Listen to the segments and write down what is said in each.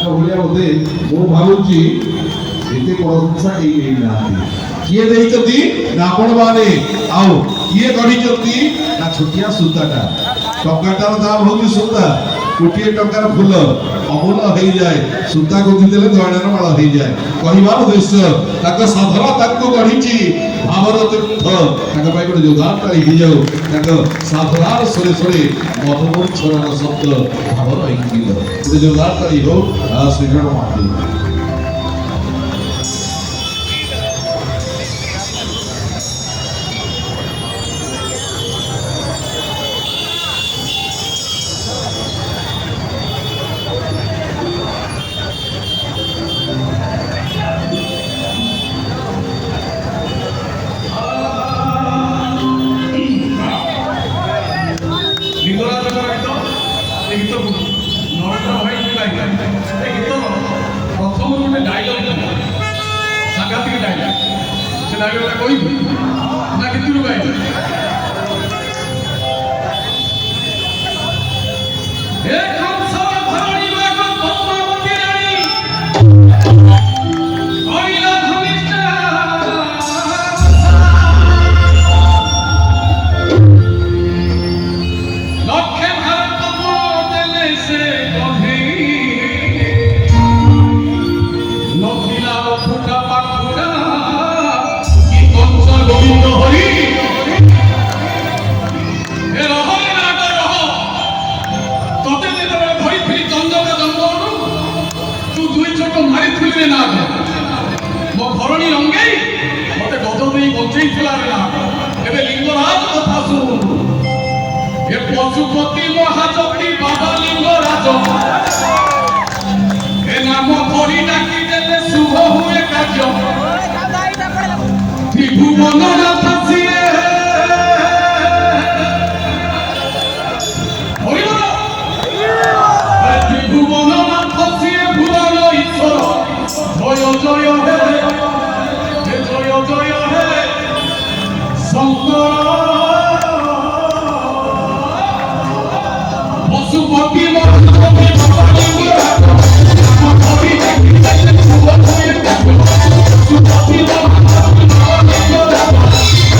ଭଳିଆ ବୋଧେ ମୁଁ ଭାବୁଛି ଏତେ ପ୍ରଶଂସା କେହି ଦେଇନାହାନ୍ତି। କିଏ ଦେଇଛନ୍ତି ନା ଆପଣମାନେ, ଆଉ କିଏ ଗଢିଛନ୍ତି ନା ଛୋଟିଆ ସୂତାଟା। ଟଙ୍କାଟାର ଦାମ ହଉଛି ସୂତା, କୋଟିଏ ଟଙ୍କାର ଫୁଲ ଅମୂଲ ହେଇଯାଏ, ସୂତା ଗୁନ୍ଥିଦେଲେ ଦୟଣାର ମାଳ ହେଇଯାଏ। କହିବାର ଉଦ୍ଦେଶ୍ୟ ତାଙ୍କ ସାଧନା ତାଙ୍କୁ ଗଢିଛି ଭାବର ତୀର୍ଥ, ତାଙ୍କ ପାଇଁ ଗୋଟେ ଯୋଗାନଟା ହେଇଯାଉ। ତାଙ୍କ ସାଧନାର ସୁରେ ସୁରେ ମଧୁମୂର୍ଚ୍ଛନାର ଶବ୍ଦ ଭାବର ଇଙ୍ଗିତ ଗୋଟେ ଯୋଗାନଟା ହଉ ଶ୍ରୀକରଣ ମହାନ୍ତି। পশুপতি মহাজতি বাবা লিঙ্গরাজ এ নাম ধরি ডাকি দেলে শুভ হুয়ে কার্য ত্রিভুবন নাথ সিয়ে ত্রিভুবন নাথ সিয়ে ভুবন ঈশ্বর জয় জয় হে জয় জয় হে শঙ্কর পশুপতি মহাজতি বাবা লিঙ্গরাজ নাম ধরি ডাকি দেলে শুভ হুয়ে কার্য পশুপতি মহাজতি বাবা লিঙ্গরাজ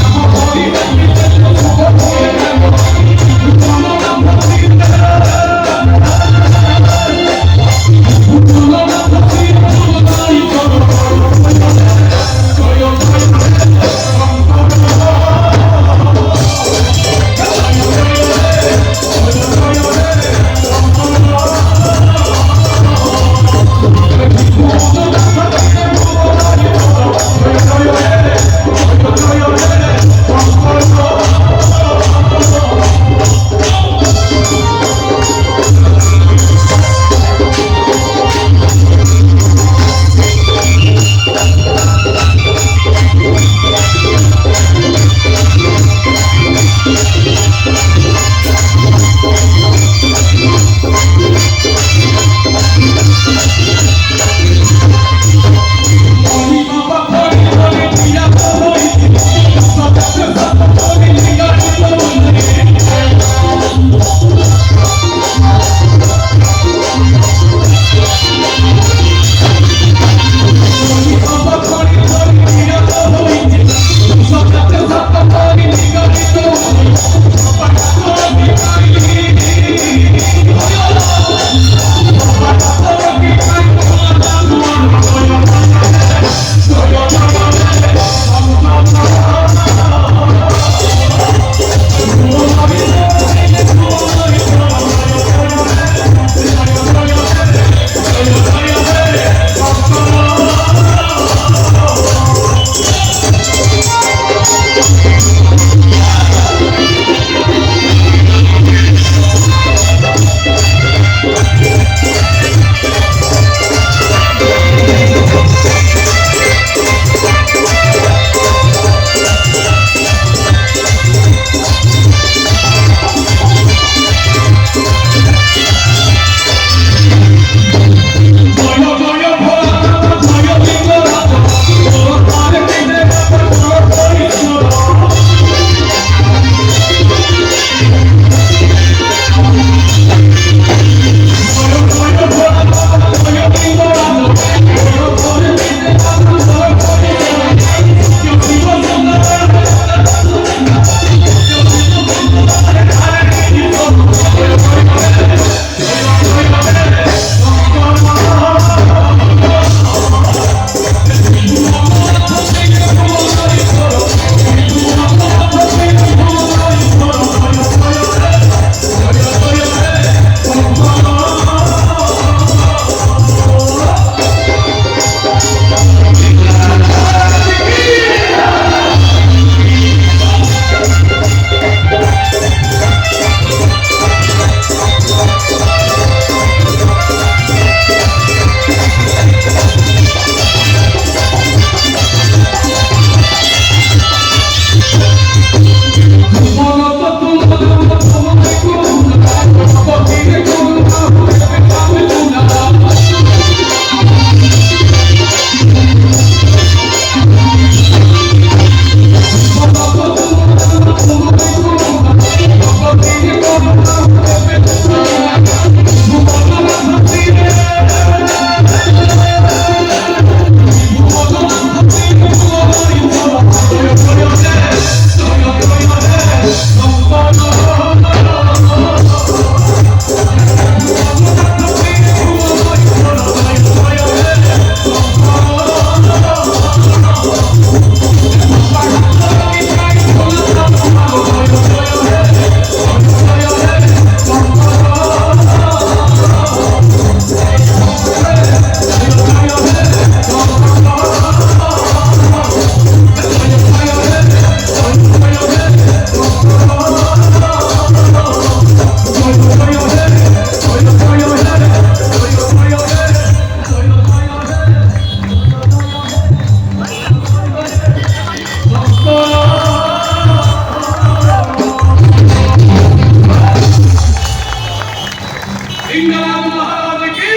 महाराज की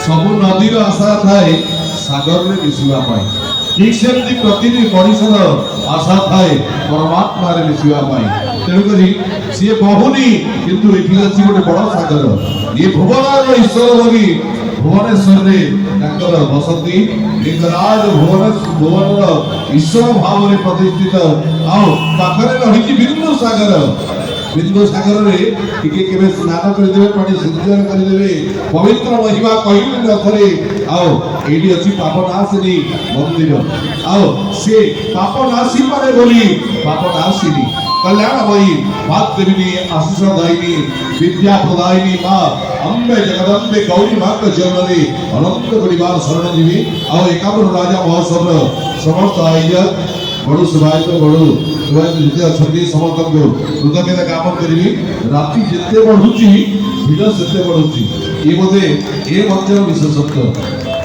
ସବୁ ନଦୀର ଆଶା ଥାଏ ସାଗରରେ ମିଶିବା ପାଇଁ ଠିକ ସେମିତି ପ୍ରତିଟି ମଣିଷର ଆଶା ଥାଏ ପରମାତ୍ମାରେ ମିଶିବା ପାଇଁ ତେଣୁକରି ସିଏ ବହୁନି କିନ୍ତୁ ଏଠି ଅଛି ଗୋଟେ ବଡ ସାଗର ଇଏ ଭୁବନର ଈଶ୍ୱର ବୋଲି ଭୁବନେଶ୍ୱରରେ ତାଙ୍କର ବସନ୍ତି ଲିଙ୍ଗରାଜ ଭୁବନର ଈଶ୍ୱର ଭାବରେ ପ୍ରତିଷ୍ଠିତ ଆଉ ପାଖରେ ରହିଛି ବିନ୍ଦୁ ସାଗର ବିନ୍ଦୁ ସାଗରରେ ଟିକେ କେବେ ସ୍ନାନ କରିଦେବେ ପାଣି ସିଞ୍ଚନ କରିଦେବେ ପବିତ୍ର ମହିମା କହିଲେ ନ ଥରେ ଆଉ ଏଇଠି ଅଛି ପାପନାଶିନୀ ମନ୍ଦିର ଆଉ ସେ ପାପନାଶୀ ପାରେ ବୋଲି ପାପନାଶିନୀ କଲ୍ୟାଣମୟୀ ଭାଗ୍ୟଦେବୀ ଆଶିଷ ଦାୟିନୀ ବିଦ୍ୟା ପ୍ରଦାୟିନୀ ମା ଅମ୍ବେ ଜଗଦମ୍ବେ ଗୌରୀ ମାଙ୍କ ଜନ୍ମରେ ଅନନ୍ତ ପରିବାର ଶରଣ ଯିବି ଆଉ ଏକାବନ ରାଜା ମହୋତ୍ସବର ସମସ୍ତ ଆୟୋଜକ ବଡୁ ସୁଭାଷିତ ବଡୁ ଯେତେ ଅଛନ୍ତି ସମସ୍ତଙ୍କୁ କୃତଜ୍ଞତା ଜ୍ଞାପନ କରିବି ରାତି ଯେତେ ବଢୁଛି ଭିଡ଼ ସେତେ ବଢୁଛି ଇଏ ବୋଧେ ଏ ମଞ୍ଚର ବିଶେଷତ୍ୱ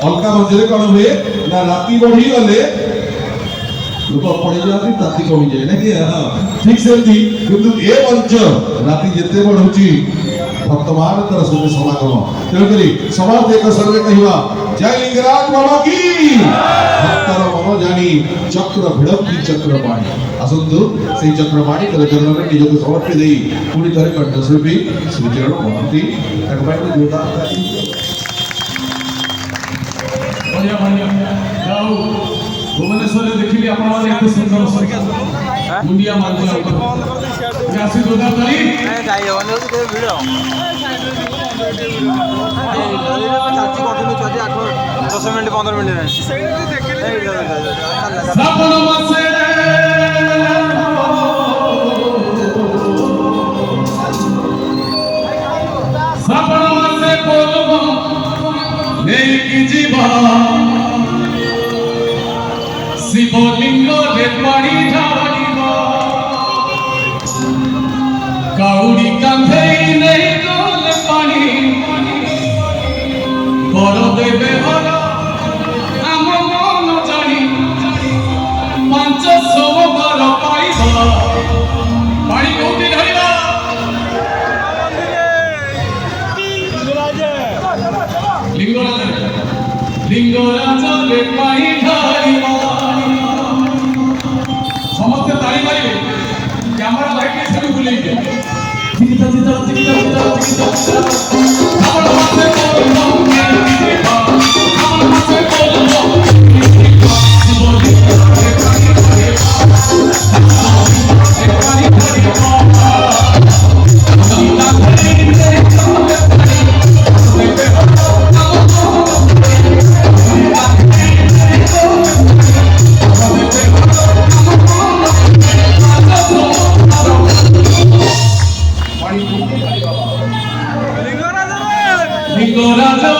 ଅଲଗା ମଞ୍ଚରେ କଣ ହୁଏ ନା ରାତି ବଢିଗଲେ ଲୋକ ପଡିଯାଆନ୍ତି ତାତି କମିଯାଏ ନାକି ଠିକ ସେମିତି କିନ୍ତୁ ଏ ମଞ୍ଚ ରାତି ଯେତେ ବଢୁଛି ଭକ୍ତମାନଙ୍କର ସହିତ ସମାଗମ ତେଣୁକରି ସମସ୍ତେ ଏକ ସ୍ୱରରେ କହିବା ଜୟ ଲିଙ୍ଗରାଜ ବାବା କି ଭକ୍ତର ମନ ଜାଣି ଚକ୍ର ଭିଡ଼ନ୍ତି ଚକ୍ର ପାଣି ଆସନ୍ତୁ ସେଇ ଚକ୍ର ପାଣି ତର ଚରଣରେ ନିଜକୁ ସମର୍ପି ଦେଇ ପୁଣି ଥରେ କଣ୍ଠଶିଳ୍ପୀ ଶ୍ରୀଚରଣ ମହାନ୍ତି ତାଙ୍କ ପାଇଁ ଗୋଟେ ଜୋରଦାର ତାଳି। बढ़िया बढ़िया जाओ भुवनेश्वर देखिली आपण माने एते सुंदर मुंडिया मांजिया ऊपर आसी जोरदार ताली যাই হবনি হচ্ছে কেউ ভিড় চাচ্ছি কন্টিনিউ চলছে 10 মিনিট 15 মিনিট শ্রাবণ মাসে শ্রাবণ মাসে বলব নেই কি জীবন শিবলিঙ্গ রে পাড়ি ঢালিব কাউড়ি কাঁধে নেই জল পানি বড় দেবে হর আম মন জানি 500 বার পাইব পানি কোটি ঢালিবা লিঙ্গরাজ রে পানি ঢালিবা সমস্ত তালি মারিবে ক্যামেরা লাইট এসে ভুলেই গে চিকিতা চিকিতা চিকিতা চিকিতা আমার মাঝে বলবো আমার মাঝে বলবো লিঙ্গরাজ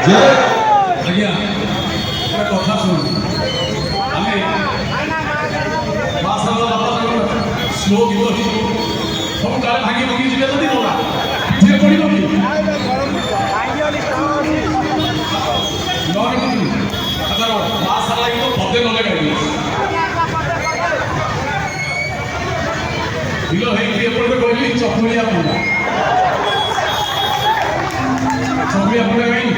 ଯେ ଆଜ୍ଞା ଗୋଟେ କଥା ଶୁଣନ୍ତୁ ଆମେ ମାସର ବାପା ସ୍ଲୋ ଗୀତ ହେଇଯିବ ସବୁ କାଳେ ଭାଙ୍ଗି ଭାଙ୍ଗି ଯିବେ ଯଦି ବୋଲା ପିଠିରେ ପଡ଼ିବ କି ମାସ ଲାଗି ତ ପଦେ ନଲେ ଗାଇବି ଦିଲ ହେଇକି ଏପଟେ କହିଲି ଚକୁଳିଆ ପଣ୍ଡା ଚକୁଳିଆ ପଣ୍ଡା ଗାଇନି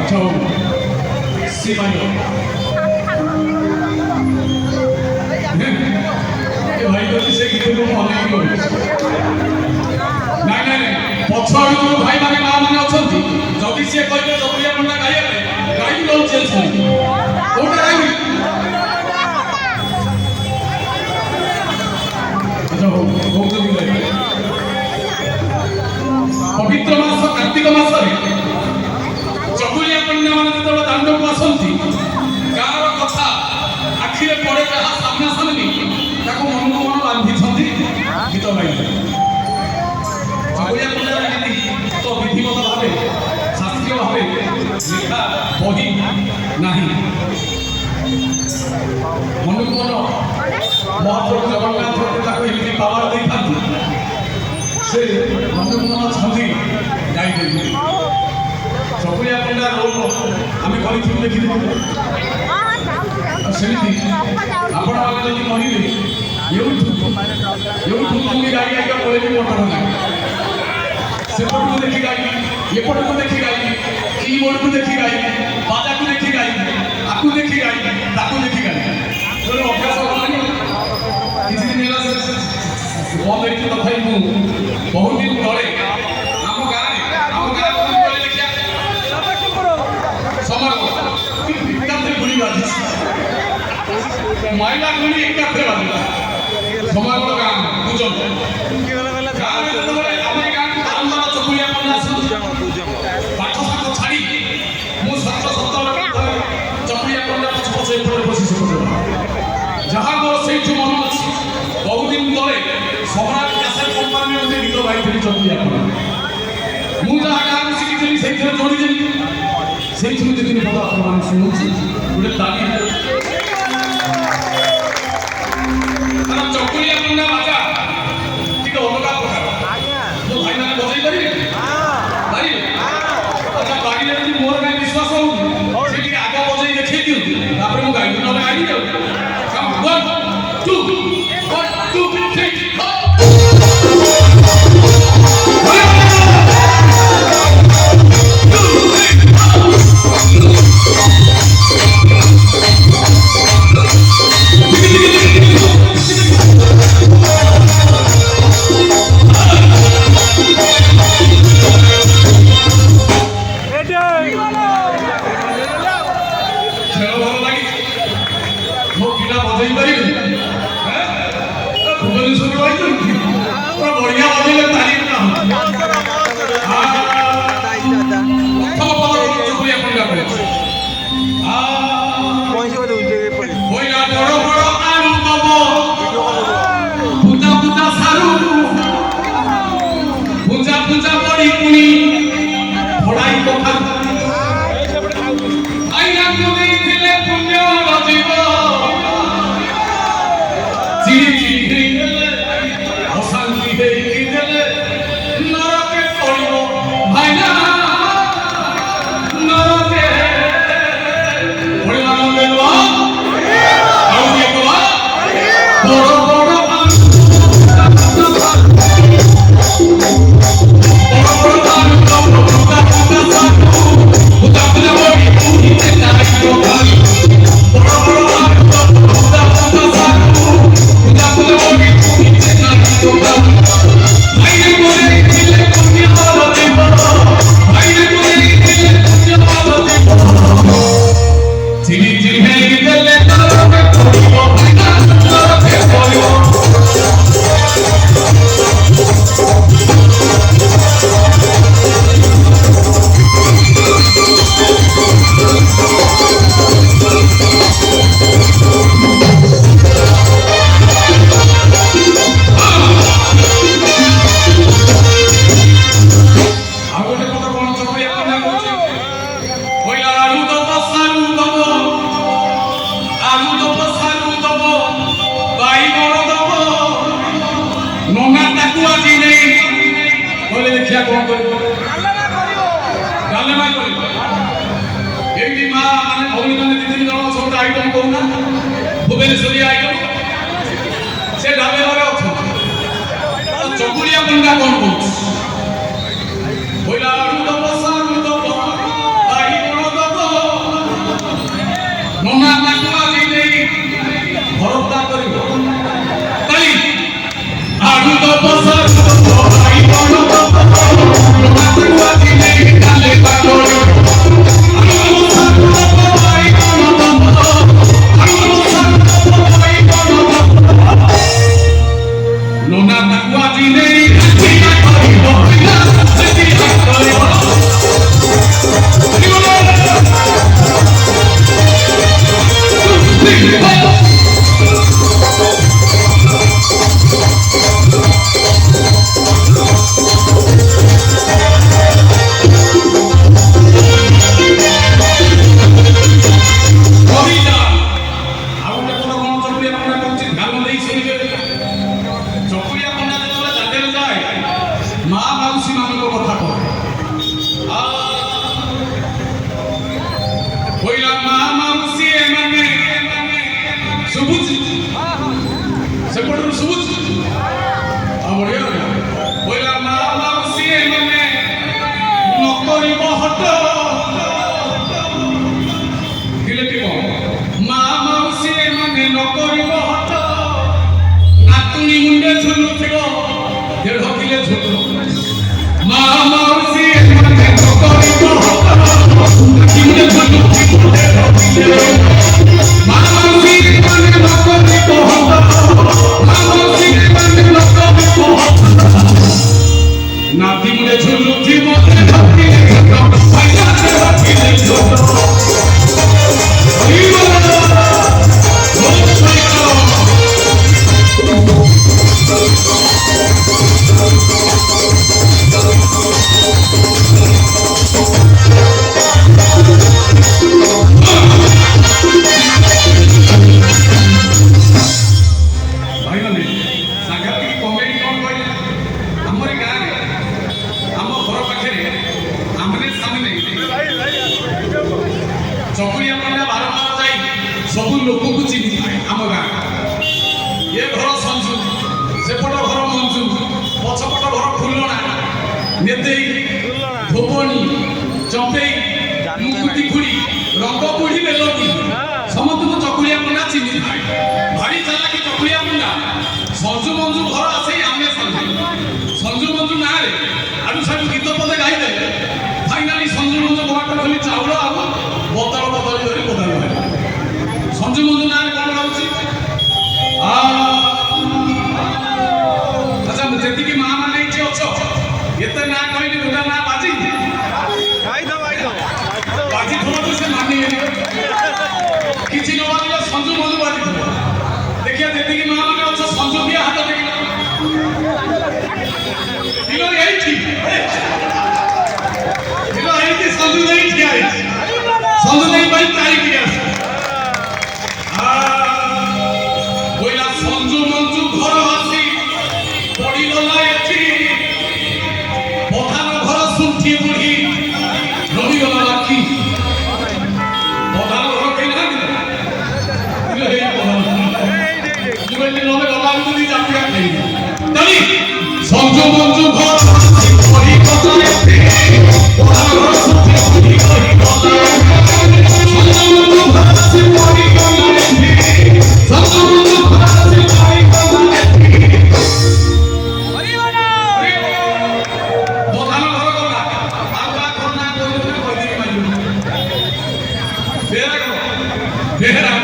अच्छा सी भाई ये भाई तो से गीत को फॉलो नहीं करो नहीं नहीं पछाड़ जो भाई माने मां माने अछंती जदी से कहबे चकुलिया पंडा गाइया गाई लो चेंज कर कोटा गाई अच्छा हो बहुत दिन गाई पवित्र मास कार्तिक मास रे चकुलिया पंडा माने जेतबे दांडक आसंती गार कथा आखिरे पड़े जहा सामना सामनी ताको मन को मन बांधी छंती गीत गाई चकुलिया पंडा नीति तो विधिमत भावे शास्त्रीय भावे लिखा बही नाही मन को मन महाप्रभु जगन्नाथ ताको एमिति पावर देई थांती से मन को मन छंती गाई देई चकुलिया पंडा रोल आम कर देखी सेमती आपण मैंने जब कहले तुम गाड़ी आगे पड़े मोटर ना सेपट को देखी गाई एपट को देखी गाई कीबोर्ड को देखी गाई बाजा को देखी गाई आपको देखी गाई ताको देखी गाई तो अभ्यास होलानी किसी दिन होला बंद होई तथाई मु बहुत दिन तले आम गाँ माइला गुली एकाथे बाजिला समाज गाँ बुझल गाँ में जेतबे आमे गाँ को बारंबार चकुलिया पंडा पाठ साठ छाड़ी मु सत्र चकुलिया पंडा पछ पछ एपटे बसी सुन जहाँ मोर से मन अच्छी बहुत दिन तले सम्राट कैसेट कंपनी में गीत गाई चकुलिया पंडा मु जहाँ गाँ को शिखी से जोड़ी देली से दिन पद आप शुणुची गोटे ताली चकुलिया पंडा बाजा टिके अलग प्रकार तो भाई मैंने बजाई पारे अच्छा बाड़ी जी मोर कहीं विश्वास हो आगे बजाई देखिए दिखती मुझे गाई ना गाड़ी जाऊ 1 2 3 अशांति ଭୁବନେଶ୍ୱରୀ ଆଇଲ ସେ ଢାବେ ଘରେ ଅଛନ୍ତି ଚକୁଳିଆ ପଣ୍ଡା କଣ କହୁଛି କହିଲା ଆଳୁ ଦବ ସାରୁ ଦବ ବାଇଗଣ ଦବ ନନା ତାକୁ ଆଜି ନେଇ ଭରତା କରିବ ତାଲି ଆଳୁ ଦବ ସାରୁ ଦବ ବାଇଗଣ ଦବ ନନା ତାକୁ ଆଜି ନେଇ ଡାଲେ ପାଟୋଳି Nona takwa dinei kita karibo kita seti karibo Vera,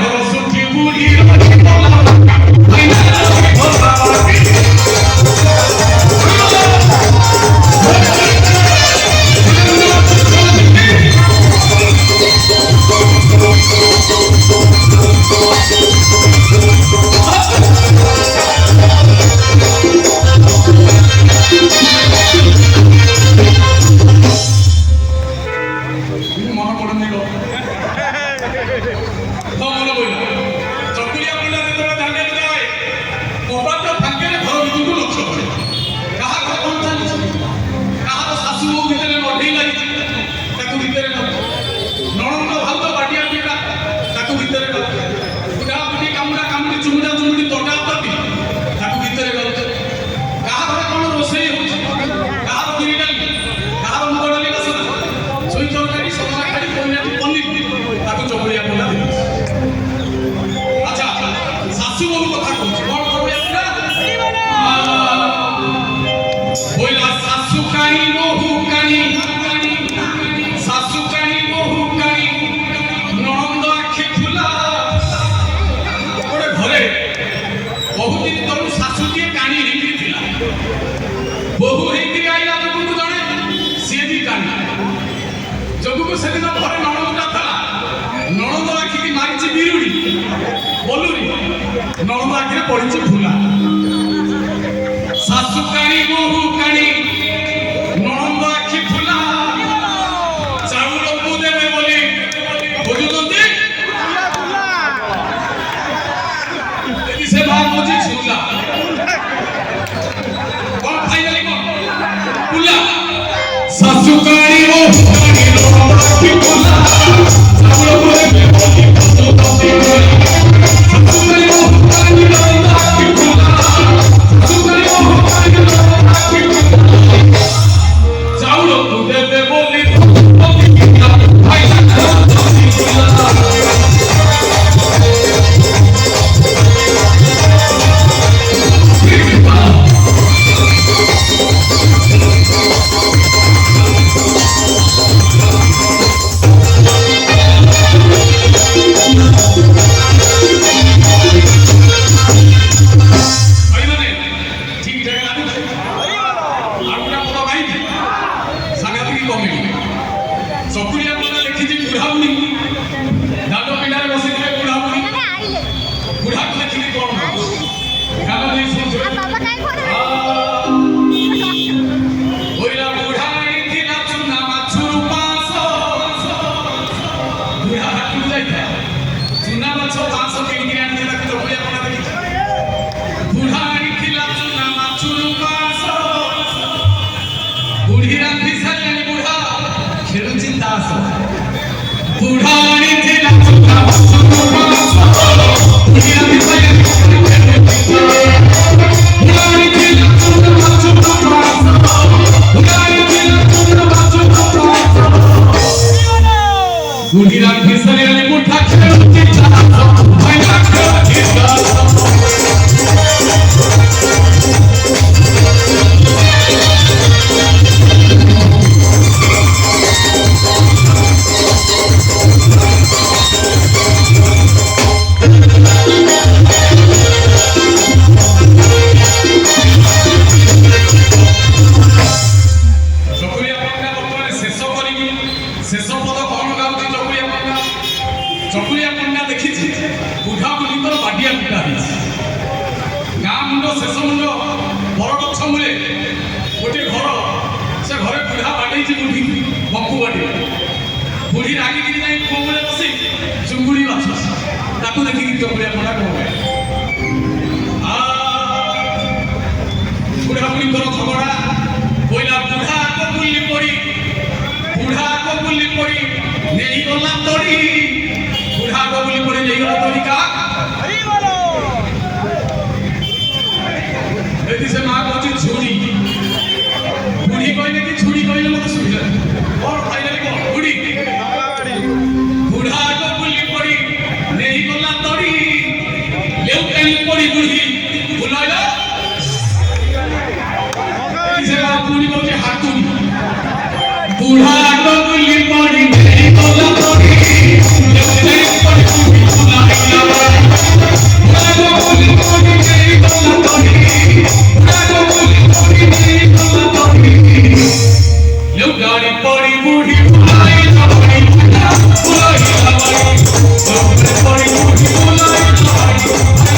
ସେଦିନ ଘରେ ନଣନ୍ଦଟା ଥିଲା ନଣନ୍ଦ ଆଖିକି ମାରିଛି ବିରୁଡ଼ି ବୋଲୁନି ନଣନ୍ଦ ଆଖିରେ ପଡ଼ିଛି ଫୁଲା ଶାଶୁ କାଣି ବୋହୁ କାଣି ନଣନ୍ଦ ଆଖି ଫୁଲା ଚାଉଳକୁ ଦେବେ ବୋଲି ବୁଝୁଛନ୍ତି ଯଦି ସେ ଭାବୁଛି ଝୁଲା କଣ ଖାଇଦେଲି କଣ ଫୁଲା ଶାଶୁ କାଣି ବୋହୁ କାଣି ନଣନ୍ଦ ଆଖି ଫୁଲା ଚାଉଳକୁ ଦେବେ ବୋଲି ବୁଝୁଛନ୍ତି ଶାଶୁ କାଣି ବୋହୁ କାଣି ନଣନ୍ଦ ଆଖି ଫୁଲା ଶାଶୁ କାଣି ବୋହୁ କାଣି ନଣନ୍ଦ ଆଖି ଫୁଲା ଚାଉଳକୁ ଦେବେ ବୋଲି बुढ़ी रागिकी जाई कोमले बसी चुंगुड़ी बाछस ताकू देखि चोकड़िया पड़ा कोमे आ बुढ़ा बुढ़ी कर झगड़ा कोइला बुढ़ा को बुल्ली पड़ी नेही गला तोड़ी बुढ़ा को बुल्ली पड़ी नेही गला तोड़ी का हरि बोलो एदी से मां कहची छुड़ी बुढ़ी कहले कि छुड़ी कहले मत सुबिला और फाइनली को बुढ़ी बुढ़ा को बुल्ली पड़ी नेही गला तोड़ी लेउ कानी पड़ी बुढ़ी बुलाइला एदी से मां बुढ़ी कहची हातुनी बुढ़ा को बुल्ली पड़ी नेही गला तोड़ी लेउ कानी पड़ी बुढ़ी बुलाइला बुढ़ा को बुल्ली पड़ी नेही गला तोड़ी बुढ़ा को बुल्ली पड़ी नेही गला तोड़ी लेउ गाड़ी पड़ी बुढ़ी बुलाइला बुढ़ी बुलाइला पड़ी बुढ़ी बुलाइला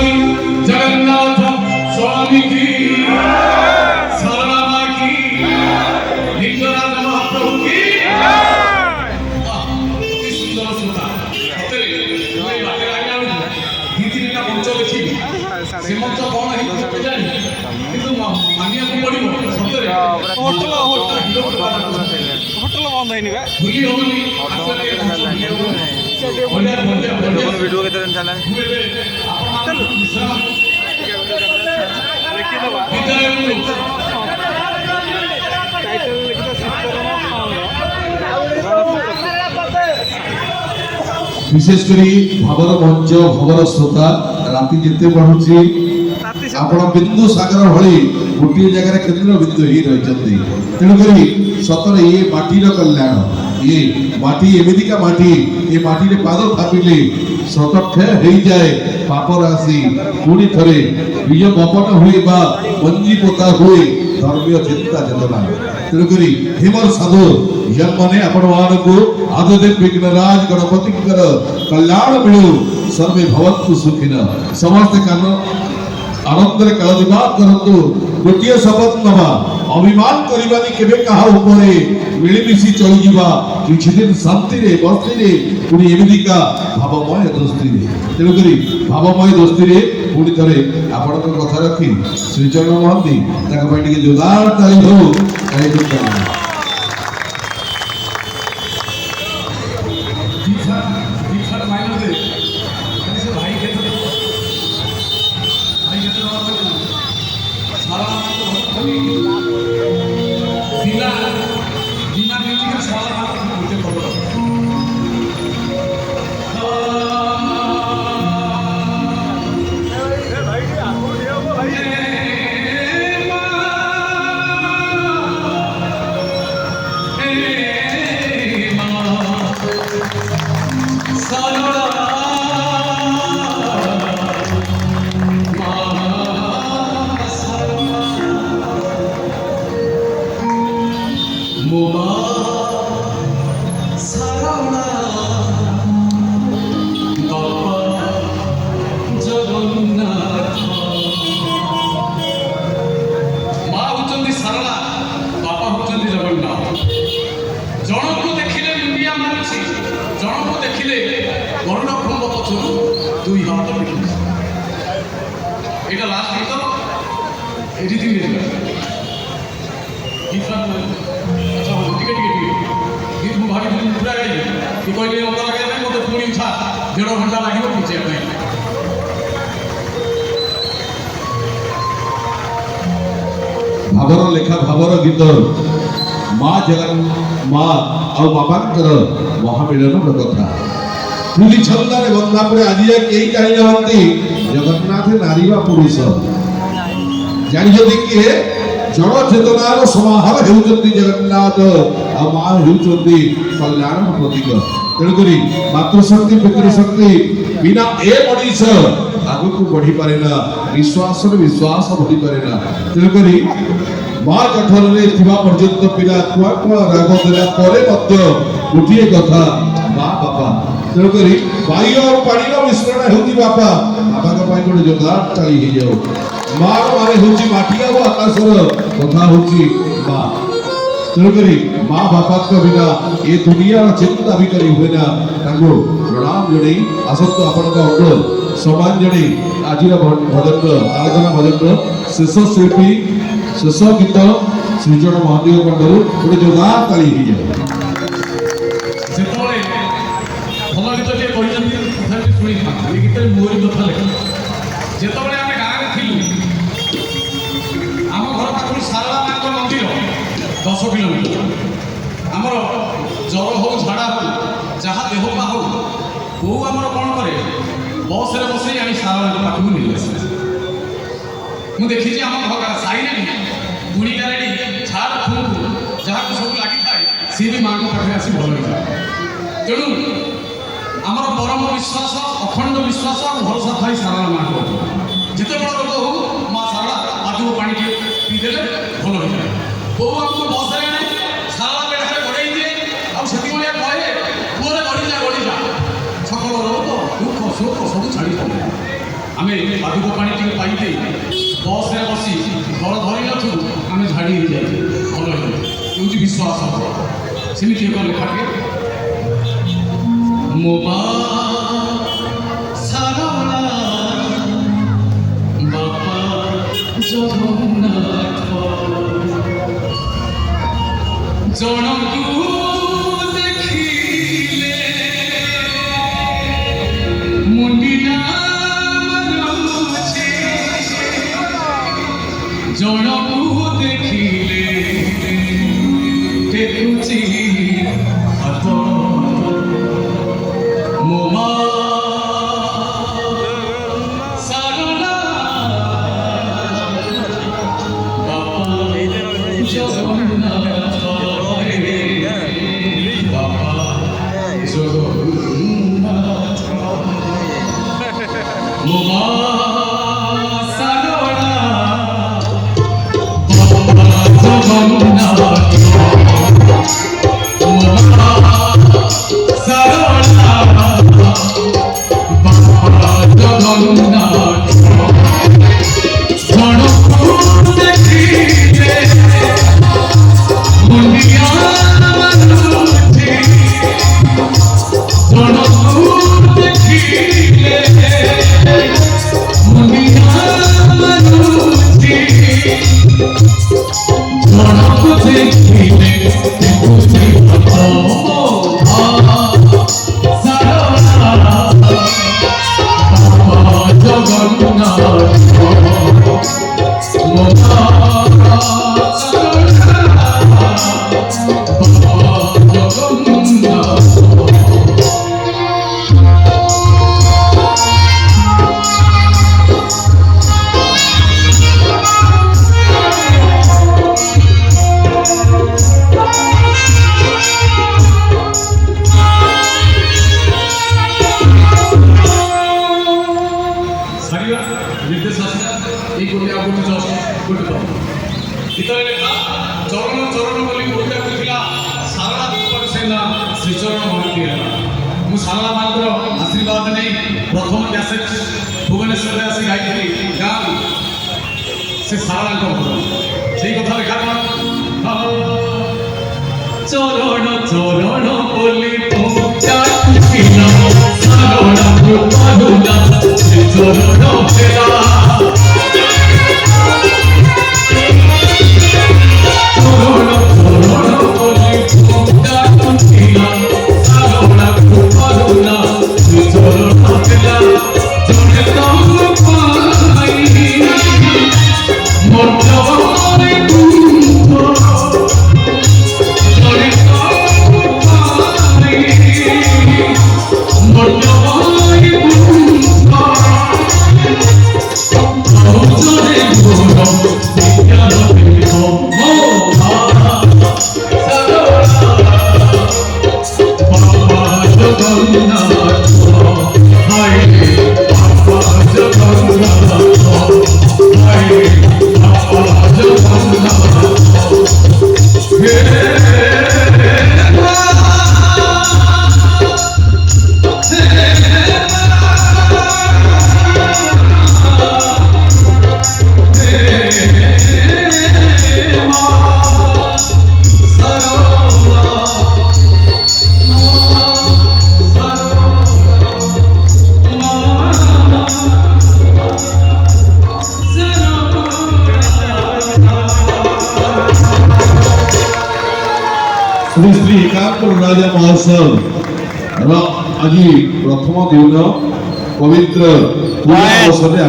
जगन्नाथ स्वामी की सरला की लिंगराज महाप्रभु की अति सुंदर सुता सतरे मैं बाटे आइला दी तीनटा मंच देखिबी से मंच कोन हि जानि किंतु मानिया को पड़िबो सतरे होटल बंद हैनी बे भूली होनी वीडियो केते दिन चला चल देखिए तो टाइटल लिखित विशेष करी भावर मंच खबर श्रोता राति जिते बढ़ुची आपण बिंदु सागर भली गोटे जगह केंद्र बिंदु ही रही ତେଣୁକରି ସତରେ ଏ ମାଟିର କଲ୍ୟାଣ, ଇଏ ମାଟି ଏମିତିକା ମାଟି, ଏ ମାଟିରେ ପାଦ ଥାପିଲେ ସତକ୍ଷୟ ହେଇଯାଏ ପାପ ରାଶି, ପୁଣି ଥରେ ବୀଜ ବପନ ହୁଏ ବା ମଞ୍ଜି ପୋତା ହୁଏ ଧର୍ମୀୟ ଚିନ୍ତା ଚେତନା। ତେଣୁକରି ହେମର ସାଧୁ ଝିଅମାନେ ଆପଣମାନଙ୍କୁ ଆଦଦେବ ବିଘ୍ନରାଜ ଗଣପତିଙ୍କର କଲ୍ୟାଣ ମିଳୁ, ସର୍ବେ ଭବନ୍ତୁ ସୁଖିନ। ସମସ୍ତେ କାନ ଆନନ୍ଦରେ କାଳତିପାତ କରନ୍ତୁ। ଗୋଟିଏ ଶପଥ ନେବା, ଅଭିମାନ କରିବାନି କେବେ କାହା ଉପରେ, ମିଳିମିଶି ଚଳିଯିବା କିଛି ଦିନ ଶାନ୍ତିରେ ବସ୍ତିରେ, ପୁଣି ଏମିତିକା ଭାବମୟ ଦୋସ୍ତିରେ। ତେଣୁକରି ଭାବମୟ ଦୋସ୍ତିରେ ପୁଣି ଥରେ ଆପଣଙ୍କ କଥା ରଖି ଶ୍ରୀଚରଣ ମହାନ୍ତି ତାଙ୍କ ପାଇଁ ଟିକେ ଜୋରଦାର ତାଳି ହଉ। दीक्षा माइनर दे से भाई के तो सारा बिना बिना बीच के सारा मुझे पकड़ो जनकु देखिले मुंडिया मारुछि, जनकु देखिले वरुण कुंभ पछरु दुई हाथ पिटु। एटा लास्ट गीत एडिटिंग रे गीत अच्छा टिके गीत मु भाबी पूरा गाई कि कहले अंदर लगे नै मते पुणी उठा 1.5 घंटा लागिबो पहुंचे नै। ଭାବର ଲେଖା ଭାବର ଗୀତ ମା ଜଗନ୍ ମା ଆଉ ବାପାଙ୍କର ମହାମିଳନର କଥା। ପୁରୀ ଛନ୍ଦାରେ ବନ୍ଧା ପରେ ଆଜି ଯାଏ କେହି ଜାଣି ନାହାନ୍ତି ଜଗନ୍ନାଥ ନାରୀ ବା ପୁରୁଷ। ଜାଣିଛନ୍ତି କିଏ? ଜଳ ଚେତନାର ସମାହାର ହେଉଛନ୍ତି ଜଗନ୍ନାଥ, ଆଉ ମା ହେଉଛନ୍ତି କଲ୍ୟାଣର ପ୍ରତୀକ। ତେଣୁକରି ମାତୃଶକ୍ତି ପିତୃଶକ୍ତି ବିନା ଏ ମଣିଷ ଆଗକୁ ବଢିପାରେ ନା, ବିଶ୍ୱାସରେ ବିଶ୍ୱାସ ବଢିପାରେ ନା। ତେଣୁକରି ମା କଠୋରରେ ଥିବା ପର୍ଯ୍ୟନ୍ତ ପିଲା କୁଆ କୁଆ ରାଗ ଦେଲା ପରେ ମଧ୍ୟ ଗୋଟିଏ କଥା, ମା ବାପା। ତେଣୁକରି ବାୟୁ ଆଉ ପାଣିର ମିଶ୍ରଣ ହେଉଛି ବାପା। ବାପାଙ୍କ ପାଇଁ ଗୋଟେ ଜୋରଦାର ତାଳି ହେଇଯାଉ। ମା ମାନେ ହେଉଛି ମାଟି ଆଉ ଆକାଶର, କଥା ହେଉଛି ମା। ତେଣୁକରି ମା ବାପାଙ୍କ ବିନା ଏ ଦୁନିଆର ଚିନ୍ତା ବି କରି ହୁଏ ନା। ତାଙ୍କୁ ପ୍ରଣାମ ଜଣେଇ ଆସନ୍ତୁ ଆପଣଙ୍କ ଅଙ୍ଗ ସମ୍ମାନ ଜଣେଇ ଆଜିର ଭଜନ ଆରାଧନା ଭଜନର ଶେଷ ଶିଳ୍ପୀ ଶେଷ ଗୀତ ଶ୍ରୀଚରଣ ମହାଦେବ କଣ୍ଡରୁ ଗୋଟେ ଜୋରଦାର ତାଳି ହେଇଯାଉ। ଯେତେବେଳେ ଭଲ ଗୀତ ଟିକେ କହିଛନ୍ତି ତଥାପି ଶୁଣି ଏ ଗୀତରେ ମୋରି କଥା ଲେଖା। ଯେତେବେଳେ ଆମେ ଗାଁରେ ଥିଲୁ, ଆମ ଘର ପାଖରୁ ଶାରଳା ମାଙ୍କ ମନ୍ଦିର 10 କିଲୋମିଟର। ଆମର ଜ୍ୱର ହଉ ଝାଡ଼ା ହଉ ଯାହା ଦେହ ପା ହଉ, ବୋଉ ଆମର କ'ଣ କରେ, ବସ୍ରେ ବସେଇ ଆଣି ଶାରଳାଙ୍କ ପାଖକୁ ନେଇ ଆସେ। ମୁଁ ଦେଖିଛି ଆମ ଘର ସାହିରେ ବି ବୁଢ଼ୀ ଗାରେଡ଼ି ଝାଡ଼ ଫୁଙ୍କୁ ଯାହାକୁ ସବୁ ଲାଗିଥାଏ ସିଏ ବି ମାଆଙ୍କ ପାଖରେ ଆସି ଭଲ ହେଇଥାଏ। ତେଣୁ ଆମର ପରମ ବିଶ୍ୱାସ, ଅଖଣ୍ଡ ବିଶ୍ୱାସ ଆଉ ଭରସା ଥାଏ ଶାରଳା ମାଆଙ୍କ ଉପରେ। ଯେତେବେଳେ ରୋଗ ହଉ ମା ଶାରଳା ପାଦୁକ ପାଣି ଟିକେ ପିଇଦେଲେ ଭଲ ହେଇଥାଏ। ବୋଉ ଆମକୁ ବସ୍ରେ ଆଣେ, ଶାରଳା ବେଢ଼ାରେ ଗଡ଼େଇ ଦିଏ, ଆଉ ସେତିକିବେଳେ କହେ ପୁଅରେ ଗଡ଼ିଯା, ସକଳ ରୋଗ ଦୁଃଖ ଶୋକ ସବୁ ଛାଡ଼ି ପଡ଼େ। ଆମେ ପାଦୁକ ପାଣି ଟିକେ ପାଇଦେଇ ବସ୍ରେ ବସି ଘର ଧରିନଥିବୁ, ଆମେ ଝାଡ଼ି ହେଇଯାଏ, ଭଲ ହେଇଯାଏ। ହେଉଛି ବିଶ୍ୱାସ। ସେମିତି ଏକ ଲେଖାଟିଏ, ମୋ ମା ଶାରଳା ବାପା ଜଗନ୍ନାଥ, ଜଣକୁ ଦେଖିଲେ ମୁଣ୍ଡିଆ ମାରୁଛି, ଜଣକୁ ଦେଖିଲେ ଟେକୁଛି ହାତ। ମୋ ମା সারোড়া জগন্নাথ সারোড়া জগন্নাথ জনপুর দেখিলে মুন্ডিয়া মানুষে জনপুর দেখিলে মুন্ডিয়া মানুষে জনপুর দেখিলে দেখুছি निर्देश आसला गोटे गीतर लेखा चरण चरण बोली गोटे बुझला सारला सेना श्रीचरण महंती है सारला मात्र आशीर्वाद नहीं प्रथम कैसेट भुवनेश्वर आसी गाई गाँ से सारला से कथा लेखा चरण चरण बोली पूजा कुशिला सारला कृपालुना श्रीचरण फेरा श्री श्री एकात्म राजा महोत्सव आज प्रथम दिन पवित्र पूजा अवसर